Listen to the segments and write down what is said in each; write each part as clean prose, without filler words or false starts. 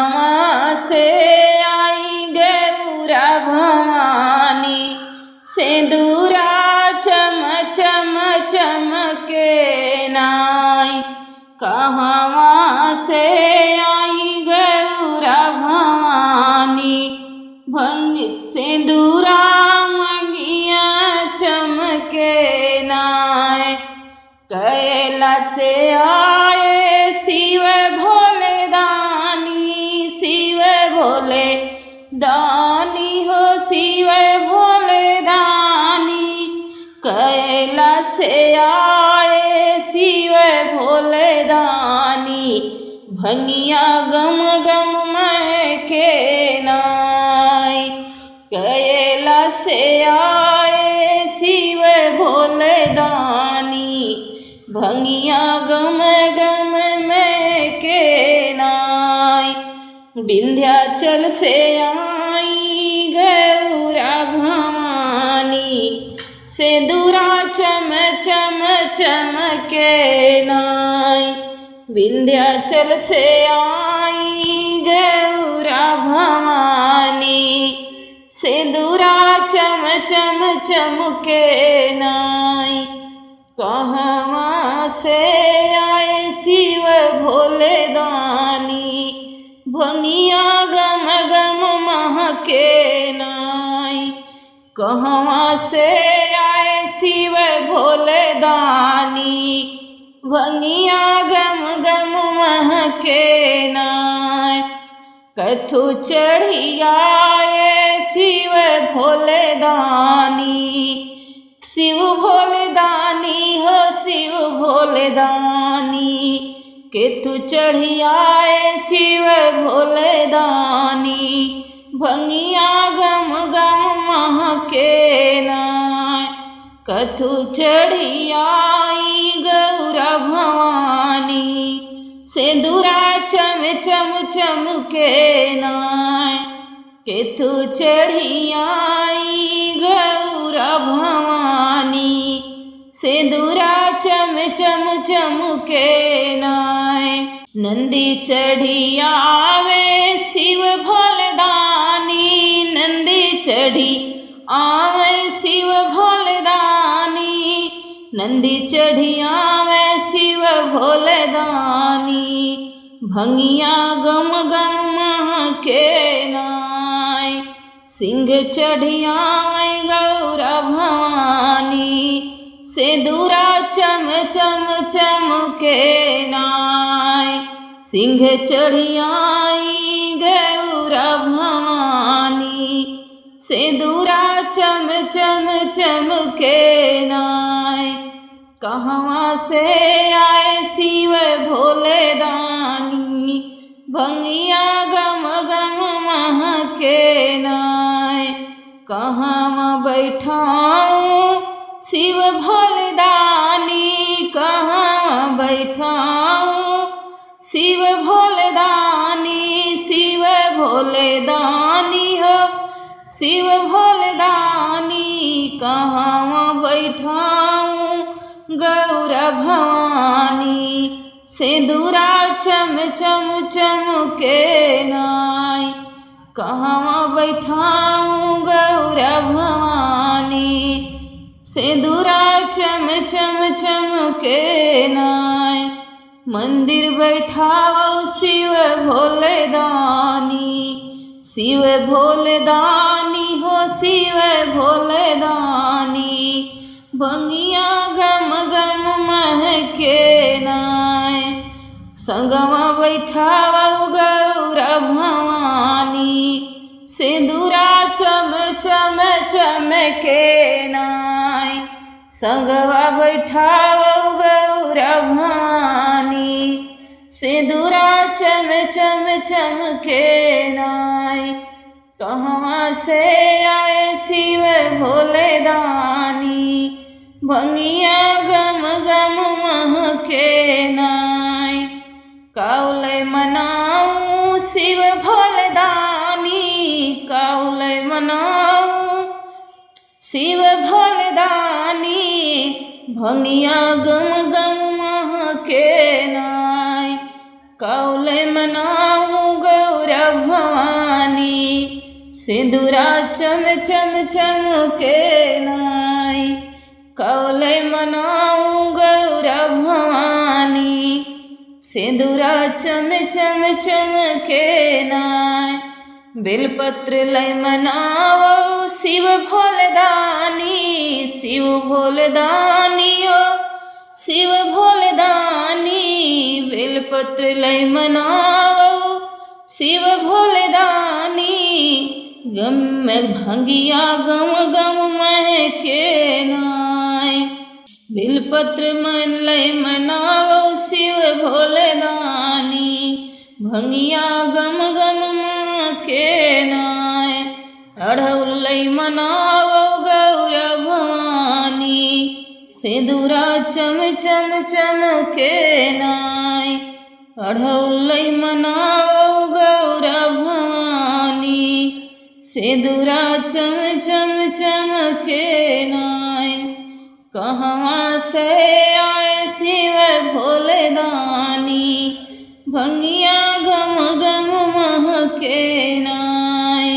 कहवा से आई गौरा भवानी, सिंदूरा चम चम चमके नाई। कहवा से आई गौरा भवानी, भंग सिंदूरा मंगिया चमके नाय। कैला से आए शिव भोले दानी, शिव भोले दानी हो शिव भोले दानी। कैला से आए शिव भोले दानी, भंगिया गम गम महके नाई। कैला से आए शिव भोले दानी, भंगिया गम गम महके नाई। विंध्याचल से आई गौरा भवानी, सिंदूरा चम चम चमके नाई। विंध्याचल से आई गौरा भवानी, सिंदूरा चम चम चमके नाई। कहवा से आए शिव भोले दानी, भंगिया गम गम महके नाई। कहवा से आए शिव भोले दानी, भंगिया गम गम महके नाय। कथु चढ़ी आए शिव भोले दानी, शिव भोले दानी हो शिव भोले दानी। केतु चढ़ी आए शिव भोले दानी, भंगिया गम गम महके नाय। कथु चढ़ी आई गौरा भवानी, सिंदूरा चम चम चमके नाय। केतु चढ़ी आई गौरा भवानी, सिंदूरा चम चम चमके नाय। नंदी चढ़ी आवे शिव भोले दानी, नंदी चढ़ी आवे शिव भोले दानी। नंदी चढ़ी आवे शिव भोले दानी, भंगिया गम गम महके नाय। सिंह चढ़ी आवे गौरा भवानी, सिंदूरा चम चम चमके नाय। सिंह चढ़ी आई गौरा भवानी, सिंदूरा चम चम चमके नाय। कहवा से आए शिव भोले दानी, भंगिया गम गम महके नाय। कहवा बैठाऊं शिव भोले दानी, कहवा बैठाऊं शिव भोले दानी। शिव भोले दानी हो शिव भोले दानी, कहवा बैठाऊं गौरा भवानी। सिंदूरा चम चम चमके नाय। कहवा बैठाऊं गौरा भवानी, सिंदूरा चम चम चमके नाय। मंदिर बैठाओ शिव भोले दानी, शिव भोले दानी हो शिव भोले दानी। भंगिया गम गम महके नाय। संगमा बैठाओ गौरा भवानी, सिंदूरा चम चम चमके नाय। संगवा बैठाओ गौरा भवानी, सिंदूरा चम चम चमके नाय। कहवा से आए शिव भोले दानी, भंगिया गम गम महके नाय। काउले मनाऊं शिव भोले दानी, काउले मनाऊं शिव भोले दानी। भंगिया गम गम महके नाय। काउले मनाऊं गौरा सिंदूरा चम चम चमके नाई। कौले मनाऊं गौरा भवानी, सिंदूरा चम चम चमके नाय। बेलपत्र लय मनावो शिव भोलेदानी, शिव भोलेदानी ओ शिव भोलेदानी। बेलपत्र लय मनावो शिव भोलेदानी। गम में भंगिया गम गम महके नाय। बेलपत्र मन लय मनावो शिव भोलेदानी, भंगिया गम गम महके नाय। अढ़ौल लय मनावो गौरा भवानी, सिंदूरा चम चम चमके नाय। अढ़ौल लय मनावो गौरा भवानी, सिंदूरा चम चम चमके नाय। कहवां से आए शिव भोलेदानी, भंगिया गम गम महके नाय।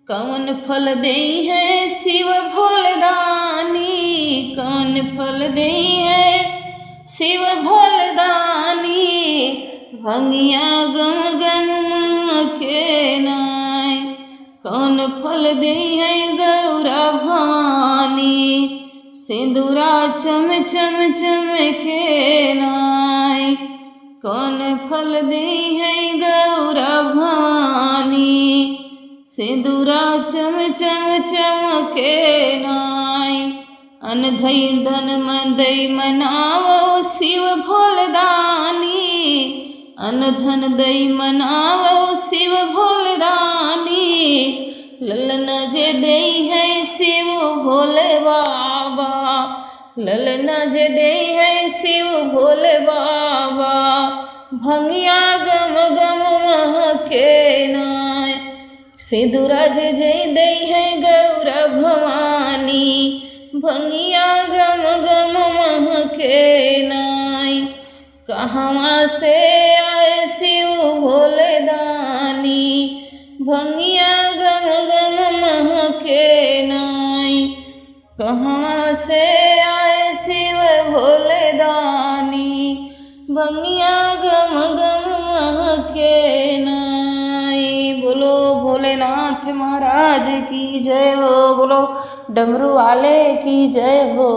कौन फल देई है शिव भोलेदानी, कौन फल देई है शिव भोलेदानी। भंगिया गम गम महके नाय। कौन फल देई है गौरा भवानी, सिंदूरा चम चम चमके नाय। कौन फल देई है गौरा भवानी, सिंदूरा चम चम चमके नाय। अन धई धन मन दई मनावो शिव भोलेदानी, अन धन दई मनावो शिव भोलेदानी। ललन जे देई है शिव भोले बाबा, ललन जे देई है शिव भोले बाबा। भंगिया गम गम महके नाय। सिंदूरा जे देई है गौरा भवानी, भंगिया गम गम महके नाय। कहवां से आए शिव भोलेदानी, भंगिया गम गम महके नाय। कहवां से आए शिव भोलेदानी, भंगिया गम गम महके नाय। बोलो भोलेनाथ महाराज की जय हो, बोलो डमरू वाले की जय हो।